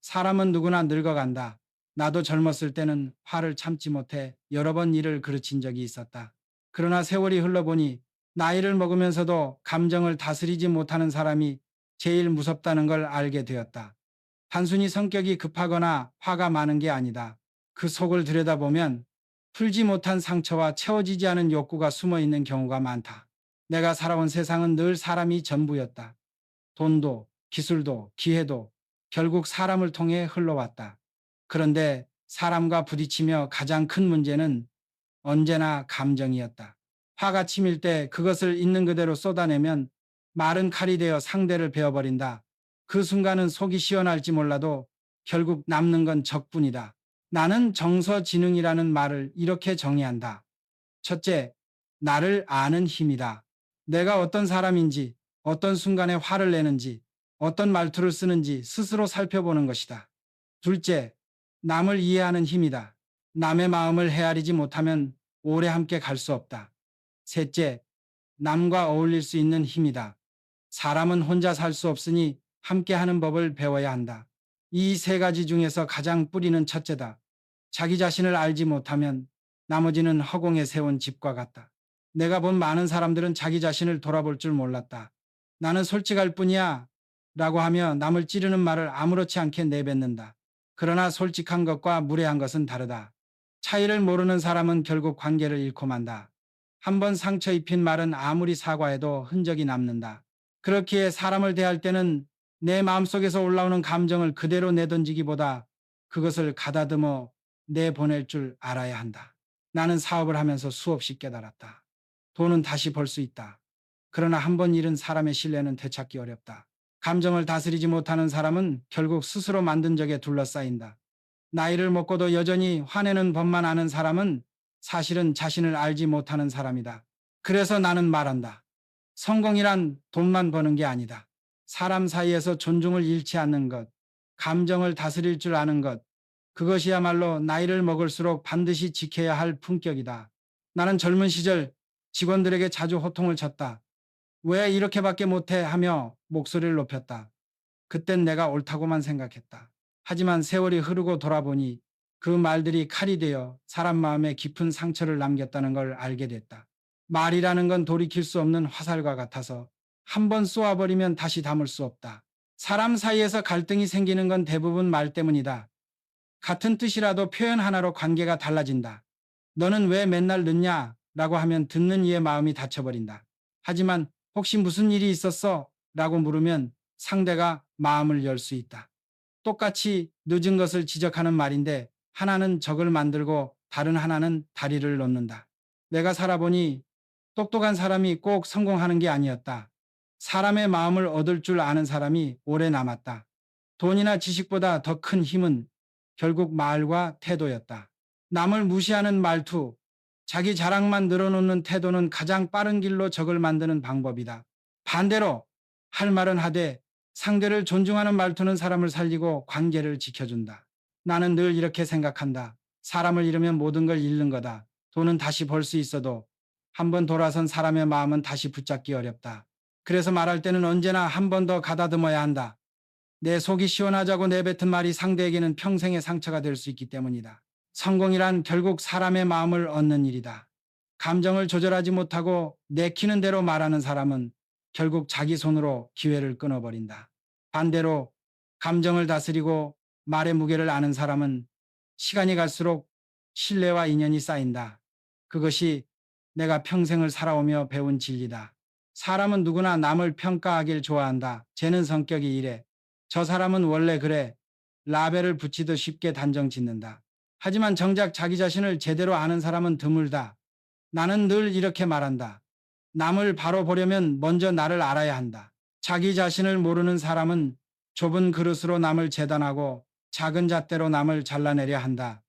사람은 누구나 늙어간다. 나도 젊었을 때는 화를 참지 못해 여러 번 일을 그르친 적이 있었다. 그러나 세월이 흘러보니 나이를 먹으면서도 감정을 다스리지 못하는 사람이 제일 무섭다는 걸 알게 되었다. 단순히 성격이 급하거나 화가 많은 게 아니다. 그 속을 들여다보면 풀지 못한 상처와 채워지지 않은 욕구가 숨어 있는 경우가 많다. 내가 살아온 세상은 늘 사람이 전부였다. 돈도, 기술도, 기회도 결국 사람을 통해 흘러왔다. 그런데 사람과 부딪히며 가장 큰 문제는 언제나 감정이었다. 화가 치밀 때 그것을 있는 그대로 쏟아내면 마른 칼이 되어 상대를 베어버린다. 그 순간은 속이 시원할지 몰라도 결국 남는 건 적뿐이다. 나는 정서지능이라는 말을 이렇게 정의한다. 첫째, 나를 아는 힘이다. 내가 어떤 사람인지, 어떤 순간에 화를 내는지, 어떤 말투를 쓰는지 스스로 살펴보는 것이다. 둘째, 남을 이해하는 힘이다. 남의 마음을 헤아리지 못하면 오래 함께 갈 수 없다. 셋째, 남과 어울릴 수 있는 힘이다. 사람은 혼자 살 수 없으니 함께하는 법을 배워야 한다. 이 세 가지 중에서 가장 뿌리는 첫째다. 자기 자신을 알지 못하면 나머지는 허공에 세운 집과 같다. 내가 본 많은 사람들은 자기 자신을 돌아볼 줄 몰랐다. 나는 솔직할 뿐이야 라고 하며 남을 찌르는 말을 아무렇지 않게 내뱉는다. 그러나 솔직한 것과 무례한 것은 다르다. 차이를 모르는 사람은 결국 관계를 잃고 만다. 한번 상처 입힌 말은 아무리 사과해도 흔적이 남는다. 그렇기에 사람을 대할 때는 내 마음속에서 올라오는 감정을 그대로 내던지기보다 그것을 가다듬어 내보낼 줄 알아야 한다. 나는 사업을 하면서 수없이 깨달았다. 돈은 다시 벌 수 있다. 그러나 한 번 잃은 사람의 신뢰는 되찾기 어렵다. 감정을 다스리지 못하는 사람은 결국 스스로 만든 적에 둘러싸인다. 나이를 먹고도 여전히 화내는 법만 아는 사람은 사실은 자신을 알지 못하는 사람이다. 그래서 나는 말한다. 성공이란 돈만 버는 게 아니다. 사람 사이에서 존중을 잃지 않는 것, 감정을 다스릴 줄 아는 것, 그것이야말로 나이를 먹을수록 반드시 지켜야 할 품격이다. 나는 젊은 시절 직원들에게 자주 호통을 쳤다. 왜 이렇게밖에 못해 하며 목소리를 높였다. 그땐 내가 옳다고만 생각했다. 하지만 세월이 흐르고 돌아보니 그 말들이 칼이 되어 사람 마음에 깊은 상처를 남겼다는 걸 알게 됐다. 말이라는 건 돌이킬 수 없는 화살과 같아서 한 번 쏘아버리면 다시 담을 수 없다. 사람 사이에서 갈등이 생기는 건 대부분 말 때문이다. 같은 뜻이라도 표현 하나로 관계가 달라진다. 너는 왜 맨날 늦냐? 라고 하면 듣는 이의 마음이 다쳐버린다. 하지만 혹시 무슨 일이 있었어? 라고 물으면 상대가 마음을 열 수 있다. 똑같이 늦은 것을 지적하는 말인데 하나는 적을 만들고 다른 하나는 다리를 놓는다. 내가 살아보니 똑똑한 사람이 꼭 성공하는 게 아니었다. 사람의 마음을 얻을 줄 아는 사람이 오래 남았다. 돈이나 지식보다 더 큰 힘은 결국 말과 태도였다. 남을 무시하는 말투, 자기 자랑만 늘어놓는 태도는 가장 빠른 길로 적을 만드는 방법이다. 반대로 할 말은 하되 상대를 존중하는 말투는 사람을 살리고 관계를 지켜준다. 나는 늘 이렇게 생각한다. 사람을 잃으면 모든 걸 잃는 거다. 돈은 다시 벌 수 있어도 한번 돌아선 사람의 마음은 다시 붙잡기 어렵다. 그래서 말할 때는 언제나 한 번 더 가다듬어야 한다. 내 속이 시원하자고 내뱉은 말이 상대에게는 평생의 상처가 될 수 있기 때문이다. 성공이란 결국 사람의 마음을 얻는 일이다. 감정을 조절하지 못하고 내키는 대로 말하는 사람은 결국 자기 손으로 기회를 끊어버린다. 반대로 감정을 다스리고 말의 무게를 아는 사람은 시간이 갈수록 신뢰와 인연이 쌓인다. 그것이 내가 평생을 살아오며 배운 진리다. 사람은 누구나 남을 평가하길 좋아한다. 쟤는 성격이 이래. 저 사람은 원래 그래. 라벨을 붙이듯 쉽게 단정 짓는다. 하지만 정작 자기 자신을 제대로 아는 사람은 드물다. 나는 늘 이렇게 말한다. 남을 바로 보려면 먼저 나를 알아야 한다. 자기 자신을 모르는 사람은 좁은 그릇으로 남을 재단하고 작은 잣대로 남을 잘라내려 한다.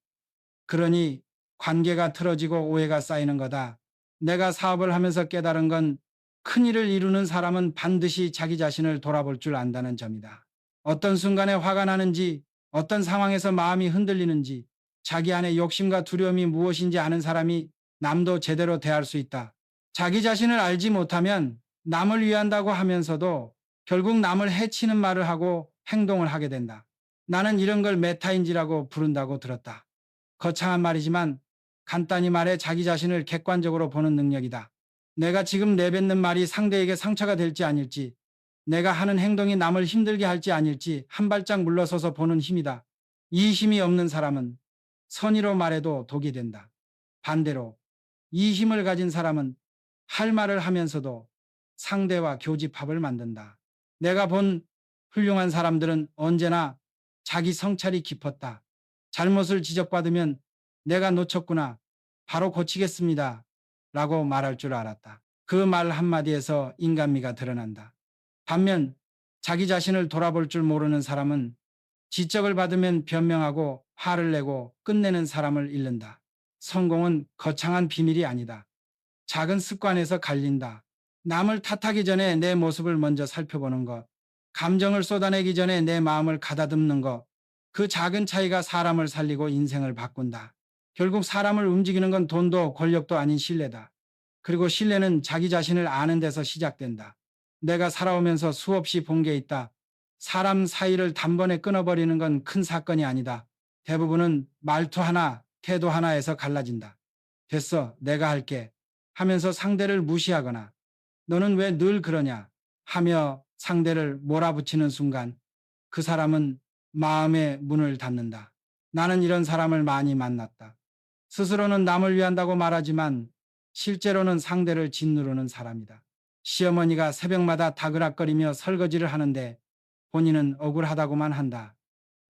그러니 관계가 틀어지고 오해가 쌓이는 거다. 내가 사업을 하면서 깨달은 건 큰일을 이루는 사람은 반드시 자기 자신을 돌아볼 줄 안다는 점이다. 어떤 순간에 화가 나는지, 어떤 상황에서 마음이 흔들리는지, 자기 안에 욕심과 두려움이 무엇인지 아는 사람이 남도 제대로 대할 수 있다. 자기 자신을 알지 못하면 남을 위한다고 하면서도 결국 남을 해치는 말을 하고 행동을 하게 된다. 나는 이런 걸 메타인지라고 부른다고 들었다. 거창한 말이지만 간단히 말해 자기 자신을 객관적으로 보는 능력이다. 내가 지금 내뱉는 말이 상대에게 상처가 될지 아닐지, 내가 하는 행동이 남을 힘들게 할지 아닐지 한 발짝 물러서서 보는 힘이다. 이 힘이 없는 사람은 선의로 말해도 독이 된다. 반대로 이 힘을 가진 사람은 할 말을 하면서도 상대와 교집합을 만든다. 내가 본 훌륭한 사람들은 언제나 자기 성찰이 깊었다. 잘못을 지적받으면 내가 놓쳤구나. 바로 고치겠습니다. 라고 말할 줄 알았다. 그 말 한마디에서 인간미가 드러난다. 반면 자기 자신을 돌아볼 줄 모르는 사람은 지적을 받으면 변명하고 화를 내고 끝내는 사람을 잃는다. 성공은 거창한 비밀이 아니다. 작은 습관에서 갈린다. 남을 탓하기 전에 내 모습을 먼저 살펴보는 것. 감정을 쏟아내기 전에 내 마음을 가다듬는 것. 그 작은 차이가 사람을 살리고 인생을 바꾼다. 결국 사람을 움직이는 건 돈도 권력도 아닌 신뢰다. 그리고 신뢰는 자기 자신을 아는 데서 시작된다. 내가 살아오면서 수없이 본 게 있다. 사람 사이를 단번에 끊어버리는 건 큰 사건이 아니다. 대부분은 말투 하나, 태도 하나에서 갈라진다. 됐어, 내가 할게. 하면서 상대를 무시하거나 너는 왜 늘 그러냐 하며 상대를 몰아붙이는 순간 그 사람은 마음의 문을 닫는다. 나는 이런 사람을 많이 만났다. 스스로는 남을 위한다고 말하지만 실제로는 상대를 짓누르는 사람이다. 시어머니가 새벽마다 다그락거리며 설거지를 하는데 본인은 억울하다고만 한다.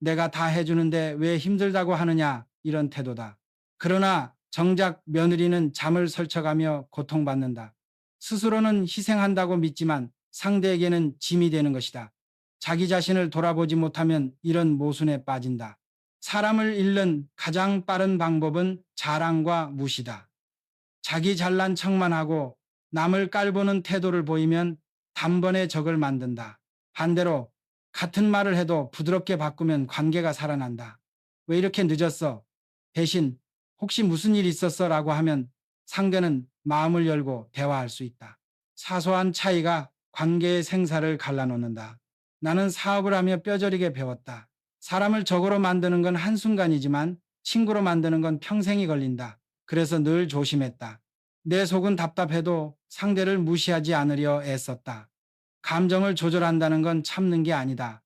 내가 다 해주는데 왜 힘들다고 하느냐 이런 태도다. 그러나 정작 며느리는 잠을 설쳐가며 고통받는다. 스스로는 희생한다고 믿지만 상대에게는 짐이 되는 것이다. 자기 자신을 돌아보지 못하면 이런 모순에 빠진다. 사람을 잃는 가장 빠른 방법은 자랑과 무시다. 자기 잘난 척만 하고 남을 깔보는 태도를 보이면 단번에 적을 만든다. 반대로 같은 말을 해도 부드럽게 바꾸면 관계가 살아난다. 왜 이렇게 늦었어? 대신 혹시 무슨 일 있었어? 라고 하면 상대는 마음을 열고 대화할 수 있다. 사소한 차이가 관계의 생사를 갈라놓는다. 나는 사업을 하며 뼈저리게 배웠다. 사람을 적으로 만드는 건 한순간이지만 친구로 만드는 건 평생이 걸린다. 그래서 늘 조심했다. 내 속은 답답해도 상대를 무시하지 않으려 애썼다. 감정을 조절한다는 건 참는 게 아니다.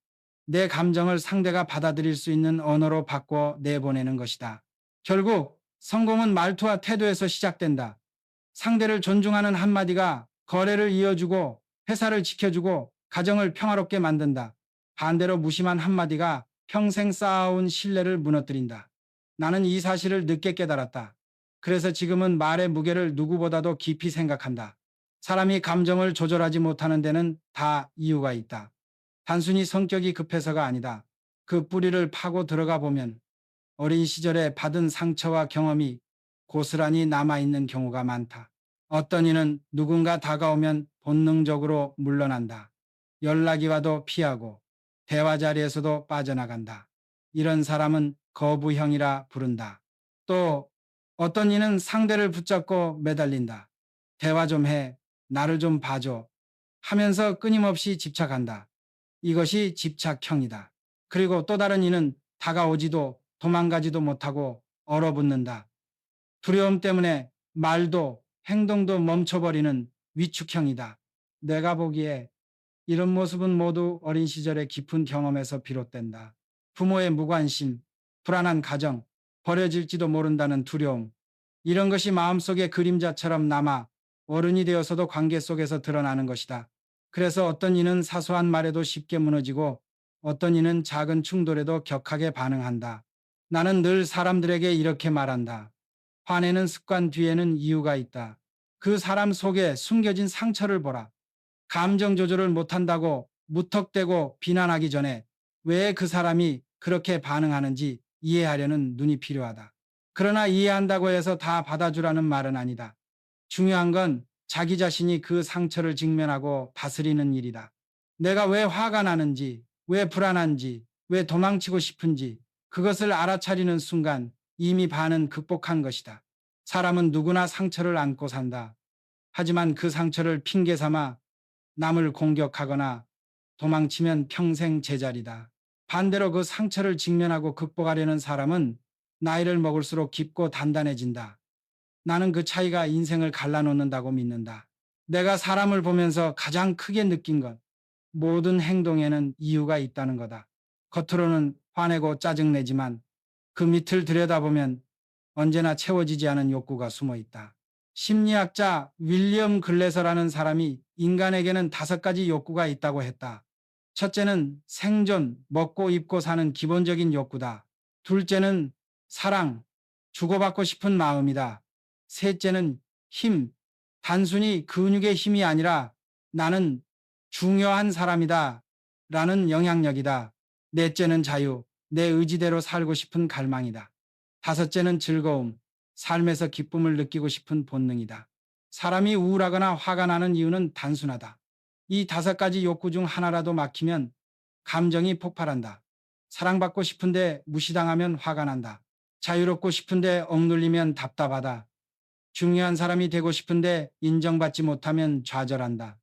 내 감정을 상대가 받아들일 수 있는 언어로 바꿔 내보내는 것이다. 결국 성공은 말투와 태도에서 시작된다. 상대를 존중하는 한마디가 거래를 이어주고 회사를 지켜주고 가정을 평화롭게 만든다. 반대로 무심한 한마디가 평생 쌓아온 신뢰를 무너뜨린다. 나는 이 사실을 늦게 깨달았다. 그래서 지금은 말의 무게를 누구보다도 깊이 생각한다. 사람이 감정을 조절하지 못하는 데는 다 이유가 있다. 단순히 성격이 급해서가 아니다. 그 뿌리를 파고 들어가 보면 어린 시절에 받은 상처와 경험이 고스란히 남아있는 경우가 많다. 어떤 이는 누군가 다가오면 본능적으로 물러난다. 연락이 와도 피하고 대화 자리에서도 빠져나간다. 이런 사람은 거부형이라 부른다. 또 어떤 이는 상대를 붙잡고 매달린다. 대화 좀 해, 나를 좀 봐줘 하면서 끊임없이 집착한다. 이것이 집착형이다. 그리고 또 다른 이는 다가오지도 도망가지도 못하고 얼어붙는다. 두려움 때문에 말도 행동도 멈춰버리는 위축형이다. 내가 보기에 이런 모습은 모두 어린 시절의 깊은 경험에서 비롯된다. 부모의 무관심, 불안한 가정, 버려질지도 모른다는 두려움. 이런 것이 마음속의 그림자처럼 남아 어른이 되어서도 관계 속에서 드러나는 것이다. 그래서 어떤 이는 사소한 말에도 쉽게 무너지고 어떤 이는 작은 충돌에도 격하게 반응한다. 나는 늘 사람들에게 이렇게 말한다. 화내는 습관 뒤에는 이유가 있다. 그 사람 속에 숨겨진 상처를 보라. 감정 조절을 못한다고 무턱대고 비난하기 전에 왜 그 사람이 그렇게 반응하는지 이해하려는 눈이 필요하다. 그러나 이해한다고 해서 다 받아주라는 말은 아니다. 중요한 건 자기 자신이 그 상처를 직면하고 다스리는 일이다. 내가 왜 화가 나는지, 왜 불안한지, 왜 도망치고 싶은지 그것을 알아차리는 순간 이미 반은 극복한 것이다. 사람은 누구나 상처를 안고 산다. 하지만 그 상처를 핑계 삼아 남을 공격하거나 도망치면 평생 제자리다. 반대로 그 상처를 직면하고 극복하려는 사람은 나이를 먹을수록 깊고 단단해진다. 나는 그 차이가 인생을 갈라놓는다고 믿는다. 내가 사람을 보면서 가장 크게 느낀 것, 모든 행동에는 이유가 있다는 거다. 겉으로는 화내고 짜증내지만 그 밑을 들여다보면 언제나 채워지지 않은 욕구가 숨어 있다. 심리학자 윌리엄 글래서라는 사람이 인간에게는 5가지 욕구가 있다고 했다. 첫째는 생존, 먹고 입고 사는 기본적인 욕구다. 둘째는 사랑, 주고받고 싶은 마음이다. 셋째는 힘, 단순히 근육의 힘이 아니라 나는 중요한 사람이다. 라는 영향력이다. 넷째는 자유, 내 의지대로 살고 싶은 갈망이다. 다섯째는 즐거움, 삶에서 기쁨을 느끼고 싶은 본능이다. 사람이 우울하거나 화가 나는 이유는 단순하다. 이 5가지 욕구 중 하나라도 막히면 감정이 폭발한다. 사랑받고 싶은데 무시당하면 화가 난다. 자유롭고 싶은데 억눌리면 답답하다. 중요한 사람이 되고 싶은데 인정받지 못하면 좌절한다.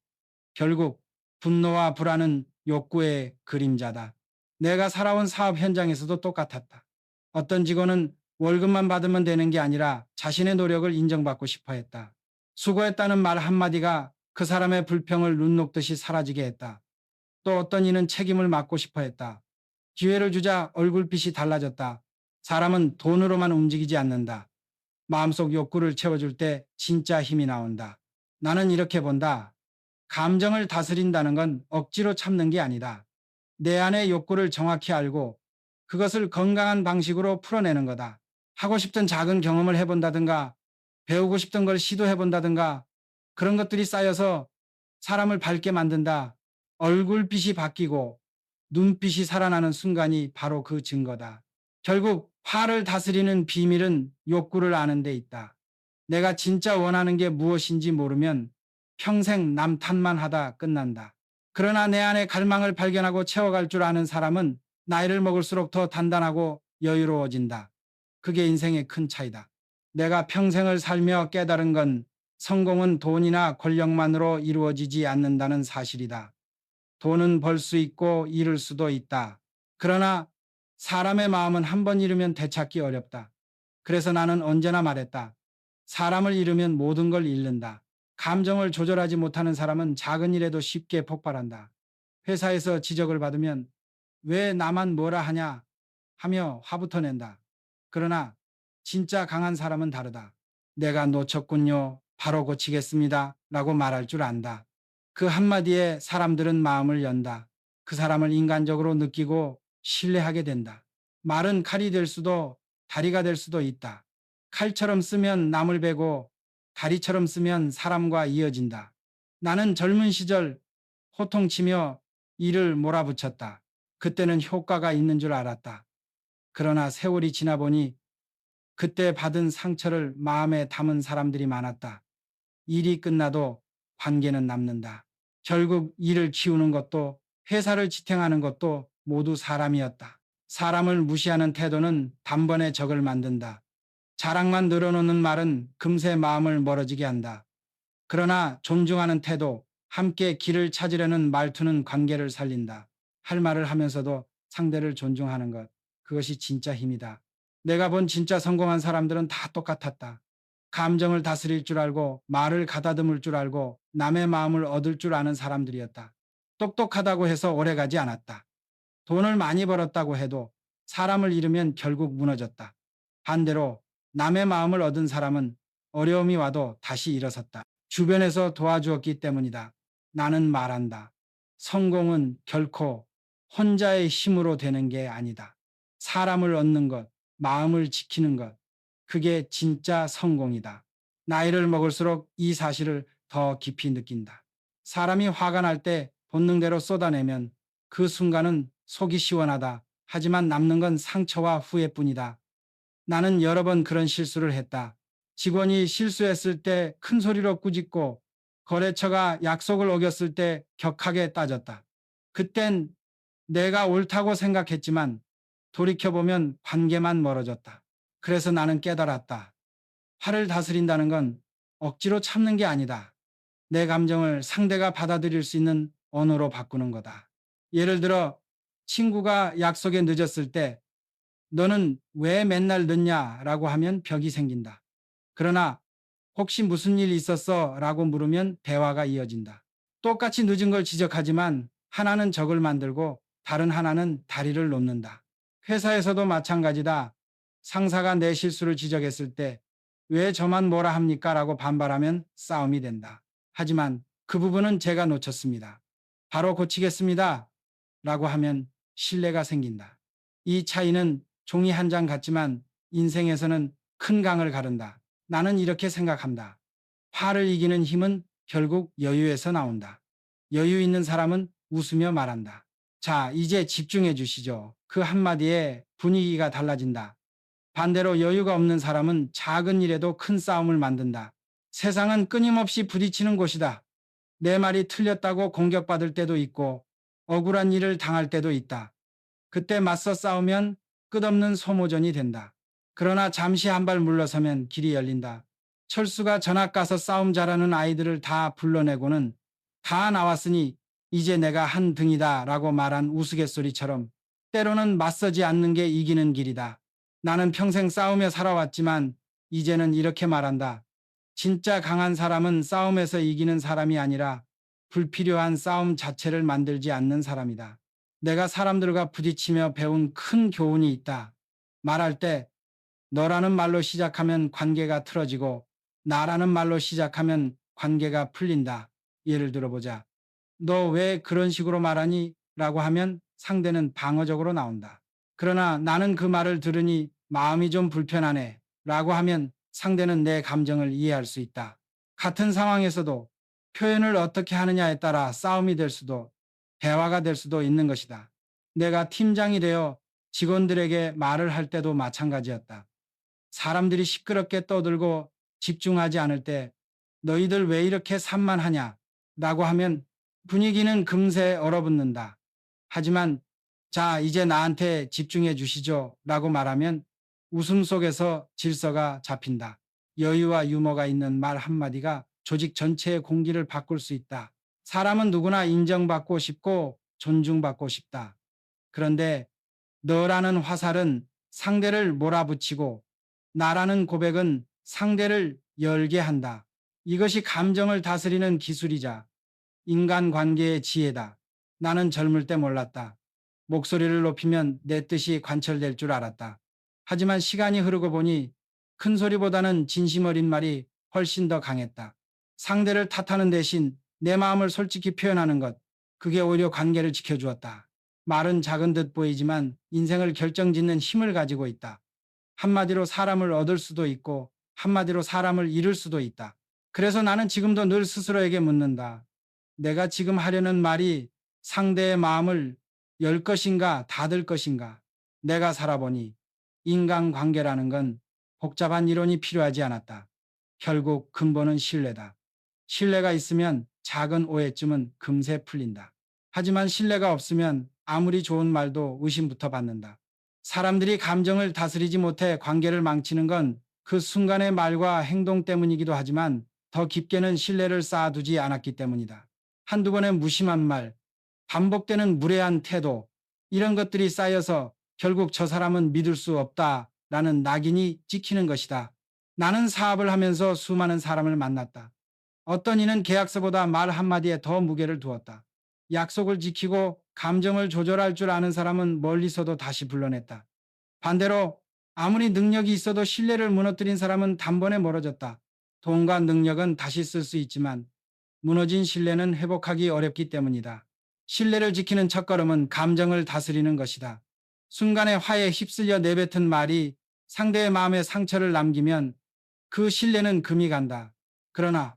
결국 분노와 불안은 욕구의 그림자다. 내가 살아온 사업 현장에서도 똑같았다. 어떤 직원은 월급만 받으면 되는 게 아니라 자신의 노력을 인정받고 싶어 했다. 수고했다는 말 한마디가 그 사람의 불평을 눈 녹듯이 사라지게 했다. 또 어떤 이는 책임을 맡고 싶어 했다. 기회를 주자 얼굴빛이 달라졌다. 사람은 돈으로만 움직이지 않는다. 마음속 욕구를 채워줄 때 진짜 힘이 나온다. 나는 이렇게 본다. 감정을 다스린다는 건 억지로 참는 게 아니다. 내 안의 욕구를 정확히 알고 그것을 건강한 방식으로 풀어내는 거다. 하고 싶던 작은 경험을 해본다든가, 배우고 싶던 걸 시도해본다든가, 그런 것들이 쌓여서 사람을 밝게 만든다. 얼굴빛이 바뀌고 눈빛이 살아나는 순간이 바로 그 증거다. 결국 화를 다스리는 비밀은 욕구를 아는 데 있다. 내가 진짜 원하는 게 무엇인지 모르면 평생 남 탓만 하다 끝난다. 그러나 내 안의 갈망을 발견하고 채워갈 줄 아는 사람은 나이를 먹을수록 더 단단하고 여유로워진다. 그게 인생의 큰 차이다. 내가 평생을 살며 깨달은 건 성공은 돈이나 권력만으로 이루어지지 않는다는 사실이다. 돈은 벌 수 있고 잃을 수도 있다. 그러나 사람의 마음은 한 번 잃으면 되찾기 어렵다. 그래서 나는 언제나 말했다. 사람을 잃으면 모든 걸 잃는다. 감정을 조절하지 못하는 사람은 작은 일에도 쉽게 폭발한다. 회사에서 지적을 받으면 왜 나만 뭐라 하냐 하며 화부터 낸다. 그러나 진짜 강한 사람은 다르다. 내가 놓쳤군요. 바로 고치겠습니다. 라고 말할 줄 안다. 그 한마디에 사람들은 마음을 연다. 그 사람을 인간적으로 느끼고 신뢰하게 된다. 말은 칼이 될 수도 다리가 될 수도 있다. 칼처럼 쓰면 남을 베고 다리처럼 쓰면 사람과 이어진다. 나는 젊은 시절 호통치며 이를 몰아붙였다. 그때는 효과가 있는 줄 알았다. 그러나 세월이 지나 보니 그때 받은 상처를 마음에 담은 사람들이 많았다. 일이 끝나도 관계는 남는다. 결국 일을 키우는 것도 회사를 지탱하는 것도 모두 사람이었다. 사람을 무시하는 태도는 단번에 적을 만든다. 자랑만 늘어놓는 말은 금세 마음을 멀어지게 한다. 그러나 존중하는 태도, 함께 길을 찾으려는 말투는 관계를 살린다. 할 말을 하면서도 상대를 존중하는 것, 그것이 진짜 힘이다. 내가 본 진짜 성공한 사람들은 다 똑같았다. 감정을 다스릴 줄 알고 말을 가다듬을 줄 알고 남의 마음을 얻을 줄 아는 사람들이었다. 똑똑하다고 해서 오래가지 않았다. 돈을 많이 벌었다고 해도 사람을 잃으면 결국 무너졌다. 반대로 남의 마음을 얻은 사람은 어려움이 와도 다시 일어섰다. 주변에서 도와주었기 때문이다. 나는 말한다. 성공은 결코 혼자의 힘으로 되는 게 아니다. 사람을 얻는 것, 마음을 지키는 것, 그게 진짜 성공이다. 나이를 먹을수록 이 사실을 더 깊이 느낀다. 사람이 화가 날 때 본능대로 쏟아내면 그 순간은 속이 시원하다. 하지만 남는 건 상처와 후회뿐이다. 나는 여러 번 그런 실수를 했다. 직원이 실수했을 때 큰 소리로 꾸짖고 거래처가 약속을 어겼을 때 격하게 따졌다. 그땐 내가 옳다고 생각했지만 돌이켜보면 관계만 멀어졌다. 그래서 나는 깨달았다. 화를 다스린다는 건 억지로 참는 게 아니다. 내 감정을 상대가 받아들일 수 있는 언어로 바꾸는 거다. 예를 들어 친구가 약속에 늦었을 때 너는 왜 맨날 늦냐? 라고 하면 벽이 생긴다. 그러나 혹시 무슨 일 있었어? 라고 물으면 대화가 이어진다. 똑같이 늦은 걸 지적하지만 하나는 적을 만들고 다른 하나는 다리를 놓는다. 회사에서도 마찬가지다. 상사가 내 실수를 지적했을 때 왜 저만 뭐라 합니까? 라고 반발하면 싸움이 된다. 하지만 그 부분은 제가 놓쳤습니다. 바로 고치겠습니다. 라고 하면 신뢰가 생긴다. 이 차이는 종이 한 장 같지만 인생에서는 큰 강을 가른다. 나는 이렇게 생각한다. 화를 이기는 힘은 결국 여유에서 나온다. 여유 있는 사람은 웃으며 말한다. 자, 이제 집중해 주시죠. 그 한마디에 분위기가 달라진다. 반대로 여유가 없는 사람은 작은 일에도 큰 싸움을 만든다. 세상은 끊임없이 부딪히는 곳이다. 내 말이 틀렸다고 공격받을 때도 있고 억울한 일을 당할 때도 있다. 그때 맞서 싸우면 끝없는 소모전이 된다. 그러나 잠시 한 발 물러서면 길이 열린다. 철수가 전학 가서 싸움 잘하는 아이들을 다 불러내고는 다 나왔으니 이제 내가 한 등이다 라고 말한 우스갯소리처럼 때로는 맞서지 않는 게 이기는 길이다. 나는 평생 싸우며 살아왔지만 이제는 이렇게 말한다. 진짜 강한 사람은 싸움에서 이기는 사람이 아니라 불필요한 싸움 자체를 만들지 않는 사람이다. 내가 사람들과 부딪히며 배운 큰 교훈이 있다. 말할 때 너라는 말로 시작하면 관계가 틀어지고 나라는 말로 시작하면 관계가 풀린다. 예를 들어보자. 너 왜 그런 식으로 말하니? 라고 하면 상대는 방어적으로 나온다. 그러나 나는 그 말을 들으니 마음이 좀 불편하네. 라고 하면 상대는 내 감정을 이해할 수 있다. 같은 상황에서도 표현을 어떻게 하느냐에 따라 싸움이 될 수도 대화가 될 수도 있는 것이다. 내가 팀장이 되어 직원들에게 말을 할 때도 마찬가지였다. 사람들이 시끄럽게 떠들고 집중하지 않을 때 너희들 왜 이렇게 산만하냐? 라고 하면 분위기는 금세 얼어붙는다. 하지만 자, 이제 나한테 집중해 주시죠. 라고 말하면 웃음 속에서 질서가 잡힌다. 여유와 유머가 있는 말 한마디가 조직 전체의 공기를 바꿀 수 있다. 사람은 누구나 인정받고 싶고 존중받고 싶다. 그런데 너라는 화살은 상대를 몰아붙이고 나라는 고백은 상대를 열게 한다. 이것이 감정을 다스리는 기술이자 인간관계의 지혜다. 나는 젊을 때 몰랐다. 목소리를 높이면 내 뜻이 관철될 줄 알았다. 하지만 시간이 흐르고 보니 큰 소리보다는 진심 어린 말이 훨씬 더 강했다. 상대를 탓하는 대신 내 마음을 솔직히 표현하는 것, 그게 오히려 관계를 지켜주었다. 말은 작은 듯 보이지만 인생을 결정짓는 힘을 가지고 있다. 한마디로 사람을 얻을 수도 있고 한마디로 사람을 잃을 수도 있다. 그래서 나는 지금도 늘 스스로에게 묻는다. 내가 지금 하려는 말이 상대의 마음을 열 것인가 닫을 것인가. 내가 살아보니 인간관계라는 건 복잡한 이론이 필요하지 않았다. 결국 근본은 신뢰다. 신뢰가 있으면 작은 오해쯤은 금세 풀린다. 하지만 신뢰가 없으면 아무리 좋은 말도 의심부터 받는다. 사람들이 감정을 다스리지 못해 관계를 망치는 건 그 순간의 말과 행동 때문이기도 하지만 더 깊게는 신뢰를 쌓아두지 않았기 때문이다. 한두 번의 무심한 말, 반복되는 무례한 태도, 이런 것들이 쌓여서 결국 저 사람은 믿을 수 없다라는 낙인이 찍히는 것이다. 나는 사업을 하면서 수많은 사람을 만났다. 어떤 이는 계약서보다 말 한마디에 더 무게를 두었다. 약속을 지키고 감정을 조절할 줄 아는 사람은 멀리서도 다시 불러냈다. 반대로 아무리 능력이 있어도 신뢰를 무너뜨린 사람은 단번에 멀어졌다. 돈과 능력은 다시 쓸 수 있지만 무너진 신뢰는 회복하기 어렵기 때문이다. 신뢰를 지키는 첫걸음은 감정을 다스리는 것이다. 순간의 화에 휩쓸려 내뱉은 말이 상대의 마음에 상처를 남기면 그 신뢰는 금이 간다. 그러나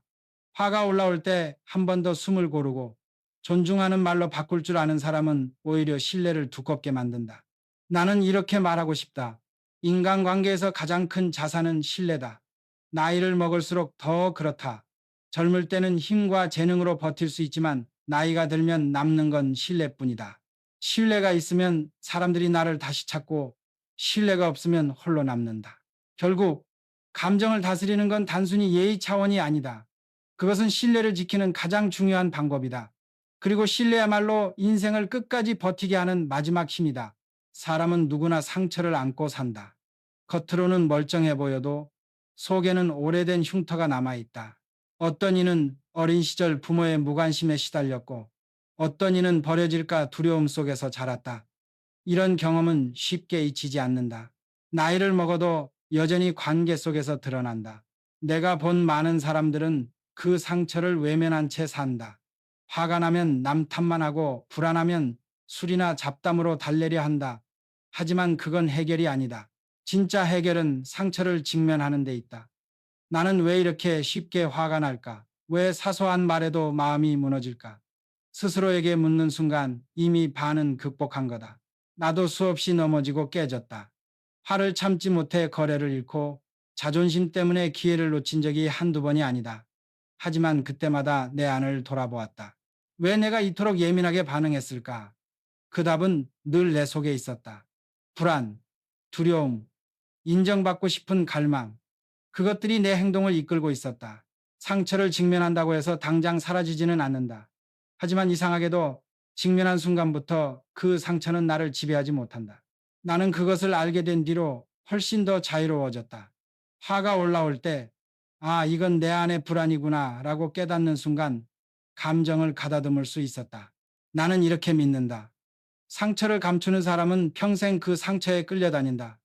화가 올라올 때 한 번 더 숨을 고르고 존중하는 말로 바꿀 줄 아는 사람은 오히려 신뢰를 두껍게 만든다. 나는 이렇게 말하고 싶다. 인간관계에서 가장 큰 자산은 신뢰다. 나이를 먹을수록 더 그렇다. 젊을 때는 힘과 재능으로 버틸 수 있지만 나이가 들면 남는 건 신뢰뿐이다. 신뢰가 있으면 사람들이 나를 다시 찾고 신뢰가 없으면 홀로 남는다. 결국 감정을 다스리는 건 단순히 예의 차원이 아니다. 그것은 신뢰를 지키는 가장 중요한 방법이다. 그리고 신뢰야말로 인생을 끝까지 버티게 하는 마지막 힘이다. 사람은 누구나 상처를 안고 산다. 겉으로는 멀쩡해 보여도 속에는 오래된 흉터가 남아있다. 어떤 이는 어린 시절 부모의 무관심에 시달렸고 어떤 이는 버려질까 두려움 속에서 자랐다. 이런 경험은 쉽게 잊히지 않는다. 나이를 먹어도 여전히 관계 속에서 드러난다. 내가 본 많은 사람들은 그 상처를 외면한 채 산다. 화가 나면 남 탓만 하고 불안하면 술이나 잡담으로 달래려 한다. 하지만 그건 해결이 아니다. 진짜 해결은 상처를 직면하는 데 있다. 나는 왜 이렇게 쉽게 화가 날까? 왜 사소한 말에도 마음이 무너질까? 스스로에게 묻는 순간 이미 반은 극복한 거다. 나도 수없이 넘어지고 깨졌다. 화를 참지 못해 거래를 잃고 자존심 때문에 기회를 놓친 적이 한두 번이 아니다. 하지만 그때마다 내 안을 돌아보았다. 왜 내가 이토록 예민하게 반응했을까? 그 답은 늘 내 속에 있었다. 불안, 두려움, 인정받고 싶은 갈망. 그것들이 내 행동을 이끌고 있었다. 상처를 직면한다고 해서 당장 사라지지는 않는다. 하지만 이상하게도 직면한 순간부터 그 상처는 나를 지배하지 못한다. 나는 그것을 알게 된 뒤로 훨씬 더 자유로워졌다. 화가 올라올 때, 아, 이건 내 안의 불안이구나 라고 깨닫는 순간 감정을 가다듬을 수 있었다. 나는 이렇게 믿는다. 상처를 감추는 사람은 평생 그 상처에 끌려다닌다.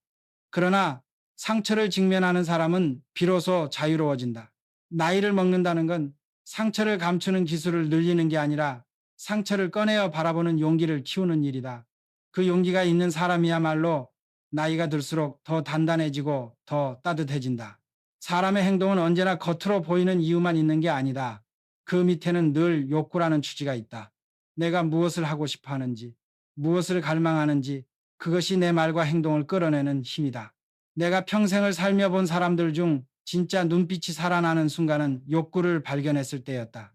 그러나 상처를 직면하는 사람은 비로소 자유로워진다. 나이를 먹는다는 건 상처를 감추는 기술을 늘리는 게 아니라 상처를 꺼내어 바라보는 용기를 키우는 일이다. 그 용기가 있는 사람이야말로 나이가 들수록 더 단단해지고 더 따뜻해진다. 사람의 행동은 언제나 겉으로 보이는 이유만 있는 게 아니다. 그 밑에는 늘 욕구라는 추지가 있다. 내가 무엇을 하고 싶어 하는지, 무엇을 갈망하는지, 그것이 내 말과 행동을 끌어내는 힘이다. 내가 평생을 살며 본 사람들 중 진짜 눈빛이 살아나는 순간은 욕구를 발견했을 때였다.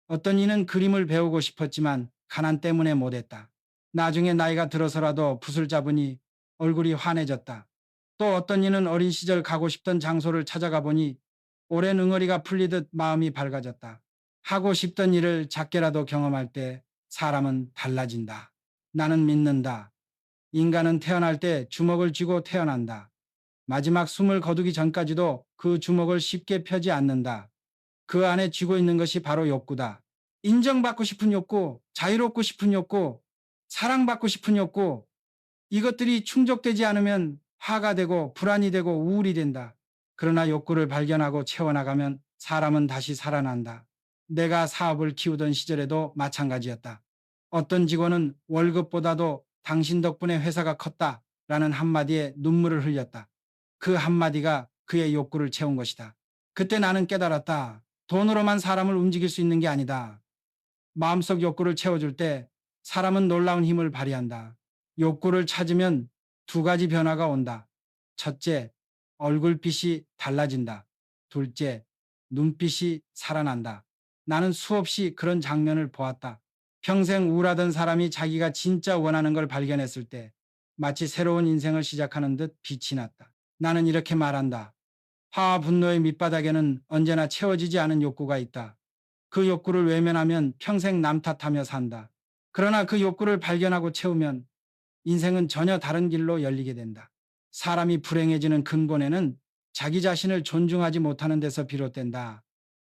어떤 이는 그림을 배우고 싶었지만 가난 때문에 못했다. 나중에 나이가 들어서라도 붓을 잡으니 얼굴이 환해졌다. 또 어떤 이는 어린 시절 가고 싶던 장소를 찾아가 보니 오랜 응어리가 풀리듯 마음이 밝아졌다. 하고 싶던 일을 작게라도 경험할 때 사람은 달라진다. 나는 믿는다. 인간은 태어날 때 주먹을 쥐고 태어난다. 마지막 숨을 거두기 전까지도 그 주먹을 쉽게 펴지 않는다. 그 안에 쥐고 있는 것이 바로 욕구다. 인정받고 싶은 욕구, 자유롭고 싶은 욕구, 사랑받고 싶은 욕구, 이것들이 충족되지 않으면 화가 되고 불안이 되고 우울이 된다. 그러나 욕구를 발견하고 채워나가면 사람은 다시 살아난다. 내가 사업을 키우던 시절에도 마찬가지였다. 어떤 직원은 월급보다도 당신 덕분에 회사가 컸다 라는 한마디에 눈물을 흘렸다. 그 한마디가 그의 욕구를 채운 것이다. 그때 나는 깨달았다. 돈으로만 사람을 움직일 수 있는 게 아니다. 마음속 욕구를 채워줄 때 사람은 놀라운 힘을 발휘한다. 욕구를 찾으면 두 가지 변화가 온다. 첫째, 얼굴빛이 달라진다. 둘째, 눈빛이 살아난다. 나는 수없이 그런 장면을 보았다. 평생 우울하던 사람이 자기가 진짜 원하는 걸 발견했을 때 마치 새로운 인생을 시작하는 듯 빛이 났다. 나는 이렇게 말한다. 화와 분노의 밑바닥에는 언제나 채워지지 않은 욕구가 있다. 그 욕구를 외면하면 평생 남 탓하며 산다. 그러나 그 욕구를 발견하고 채우면 인생은 전혀 다른 길로 열리게 된다. 사람이 불행해지는 근본에는 자기 자신을 존중하지 못하는 데서 비롯된다.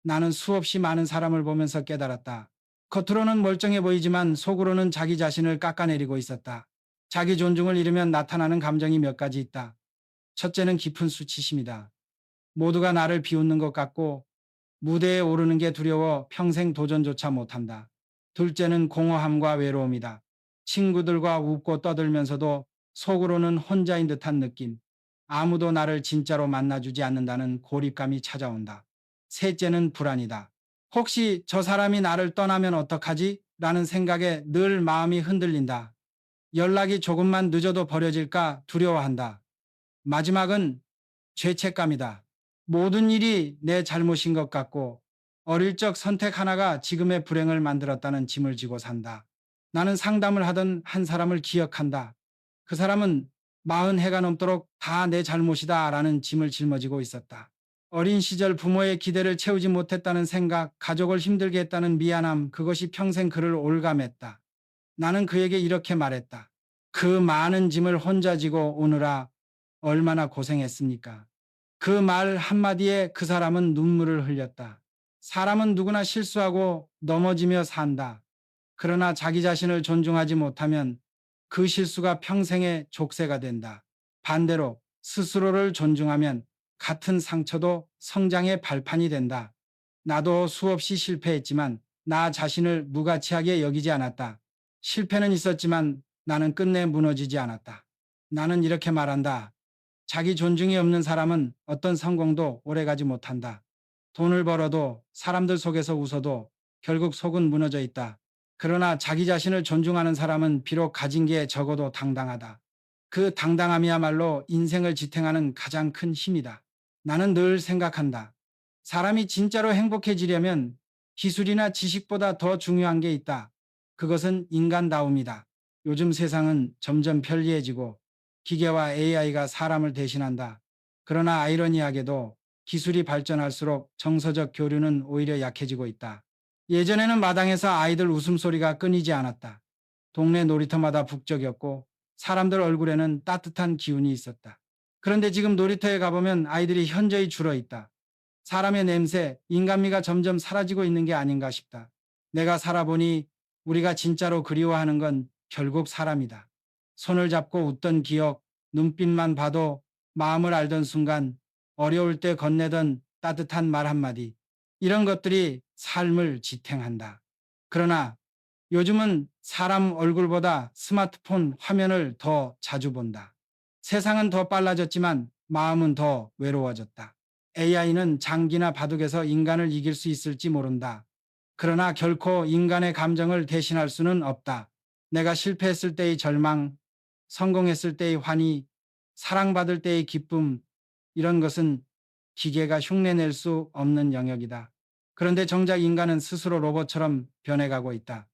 나는 수없이 많은 사람을 보면서 깨달았다. 겉으로는 멀쩡해 보이지만 속으로는 자기 자신을 깎아내리고 있었다. 자기 존중을 잃으면 나타나는 감정이 몇 가지 있다. 첫째는 깊은 수치심이다. 모두가 나를 비웃는 것 같고 무대에 오르는 게 두려워 평생 도전조차 못한다. 둘째는 공허함과 외로움이다. 친구들과 웃고 떠들면서도 속으로는 혼자인 듯한 느낌. 아무도 나를 진짜로 만나주지 않는다는 고립감이 찾아온다. 셋째는 불안이다. 혹시 저 사람이 나를 떠나면 어떡하지? 라는 생각에 늘 마음이 흔들린다. 연락이 조금만 늦어도 버려질까 두려워한다. 마지막은 죄책감이다. 모든 일이 내 잘못인 것 같고 어릴 적 선택 하나가 지금의 불행을 만들었다는 짐을 지고 산다. 나는 상담을 하던 한 사람을 기억한다. 그 사람은 40해가 넘도록 다 내 잘못이다 라는 짐을 짊어지고 있었다. 어린 시절 부모의 기대를 채우지 못했다는 생각, 가족을 힘들게 했다는 미안함, 그것이 평생 그를 올감했다. 나는 그에게 이렇게 말했다. 그 많은 짐을 혼자 지고 오느라 얼마나 고생했습니까? 그 말 한마디에 그 사람은 눈물을 흘렸다. 사람은 누구나 실수하고 넘어지며 산다. 그러나 자기 자신을 존중하지 못하면 그 실수가 평생의 족쇄가 된다. 반대로 스스로를 존중하면 같은 상처도 성장의 발판이 된다. 나도 수없이 실패했지만 나 자신을 무가치하게 여기지 않았다. 실패는 있었지만 나는 끝내 무너지지 않았다. 나는 이렇게 말한다. 자기 존중이 없는 사람은 어떤 성공도 오래가지 못한다. 돈을 벌어도 사람들 속에서 웃어도 결국 속은 무너져 있다. 그러나 자기 자신을 존중하는 사람은 비록 가진 게 적어도 당당하다. 그 당당함이야말로 인생을 지탱하는 가장 큰 힘이다. 나는 늘 생각한다. 사람이 진짜로 행복해지려면 기술이나 지식보다 더 중요한 게 있다. 그것은 인간다움이다. 요즘 세상은 점점 편리해지고 기계와 AI가 사람을 대신한다. 그러나 아이러니하게도 기술이 발전할수록 정서적 교류는 오히려 약해지고 있다. 예전에는 마당에서 아이들 웃음소리가 끊이지 않았다. 동네 놀이터마다 북적였고 사람들 얼굴에는 따뜻한 기운이 있었다. 그런데 지금 놀이터에 가보면 아이들이 현저히 줄어 있다. 사람의 냄새, 인간미가 점점 사라지고 있는 게 아닌가 싶다. 내가 살아보니 우리가 진짜로 그리워하는 건 결국 사람이다. 손을 잡고 웃던 기억, 눈빛만 봐도 마음을 알던 순간, 어려울 때 건네던 따뜻한 말 한마디. 이런 것들이 삶을 지탱한다. 그러나 요즘은 사람 얼굴보다 스마트폰 화면을 더 자주 본다. 세상은 더 빨라졌지만 마음은 더 외로워졌다. AI는 장기나 바둑에서 인간을 이길 수 있을지 모른다. 그러나 결코 인간의 감정을 대신할 수는 없다. 내가 실패했을 때의 절망, 성공했을 때의 환희, 사랑받을 때의 기쁨, 이런 것은 기계가 흉내낼 수 없는 영역이다. 그런데 정작 인간은 스스로 로봇처럼 변해가고 있다.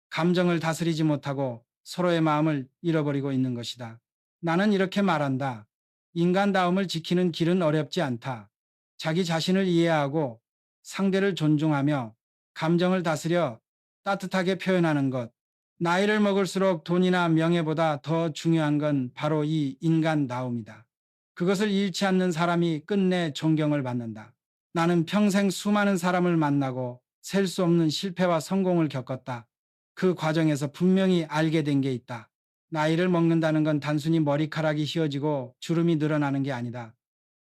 감정을 다스리지 못하고 서로의 마음을 잃어버리고 있는 것이다. 나는 이렇게 말한다. 인간다움을 지키는 길은 어렵지 않다. 자기 자신을 이해하고 상대를 존중하며 감정을 다스려 따뜻하게 표현하는 것. 나이를 먹을수록 돈이나 명예보다 더 중요한 건 바로 이 인간다움이다. 그것을 잃지 않는 사람이 끝내 존경을 받는다. 나는 평생 수많은 사람을 만나고 셀 수 없는 실패와 성공을 겪었다. 그 과정에서 분명히 알게 된 게 있다. 나이를 먹는다는 건 단순히 머리카락이 휘어지고 주름이 늘어나는 게 아니다.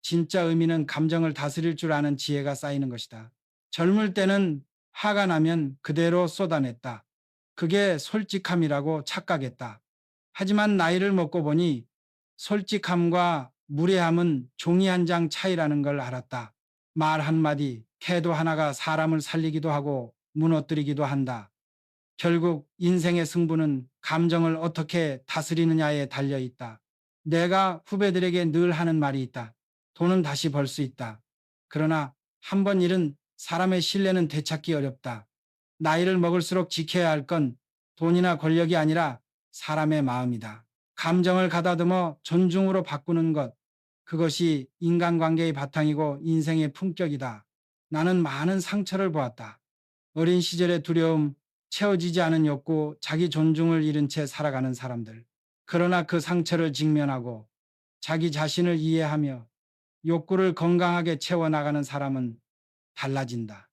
진짜 의미는 감정을 다스릴 줄 아는 지혜가 쌓이는 것이다. 젊을 때는 화가 나면 그대로 쏟아냈다. 그게 솔직함이라고 착각했다. 하지만 나이를 먹고 보니 솔직함과 무례함은 종이 한 장 차이라는 걸 알았다. 말 한마디, 태도 하나가 사람을 살리기도 하고 무너뜨리기도 한다. 결국 인생의 승부는 감정을 어떻게 다스리느냐에 달려 있다. 내가 후배들에게 늘 하는 말이 있다. 돈은 다시 벌 수 있다. 그러나 한 번 잃은 사람의 신뢰는 되찾기 어렵다. 나이를 먹을수록 지켜야 할 건 돈이나 권력이 아니라 사람의 마음이다. 감정을 가다듬어 존중으로 바꾸는 것. 그것이 인간관계의 바탕이고 인생의 품격이다. 나는 많은 상처를 보았다. 어린 시절의 두려움, 채워지지 않은 욕구, 자기 존중을 잃은 채 살아가는 사람들. 그러나 그 상처를 직면하고 자기 자신을 이해하며 욕구를 건강하게 채워나가는 사람은 달라진다.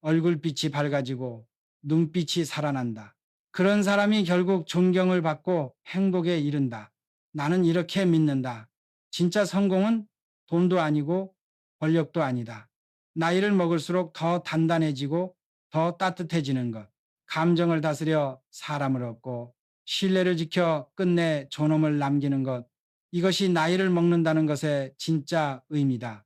얼굴빛이 밝아지고 눈빛이 살아난다. 그런 사람이 결국 존경을 받고 행복에 이른다. 나는 이렇게 믿는다. 진짜 성공은 돈도 아니고 권력도 아니다. 나이를 먹을수록 더 단단해지고 더 따뜻해지는 것. 감정을 다스려 사람을 얻고 신뢰를 지켜 끝내 존엄을 남기는 것. 이것이 나이를 먹는다는 것의 진짜 의미다.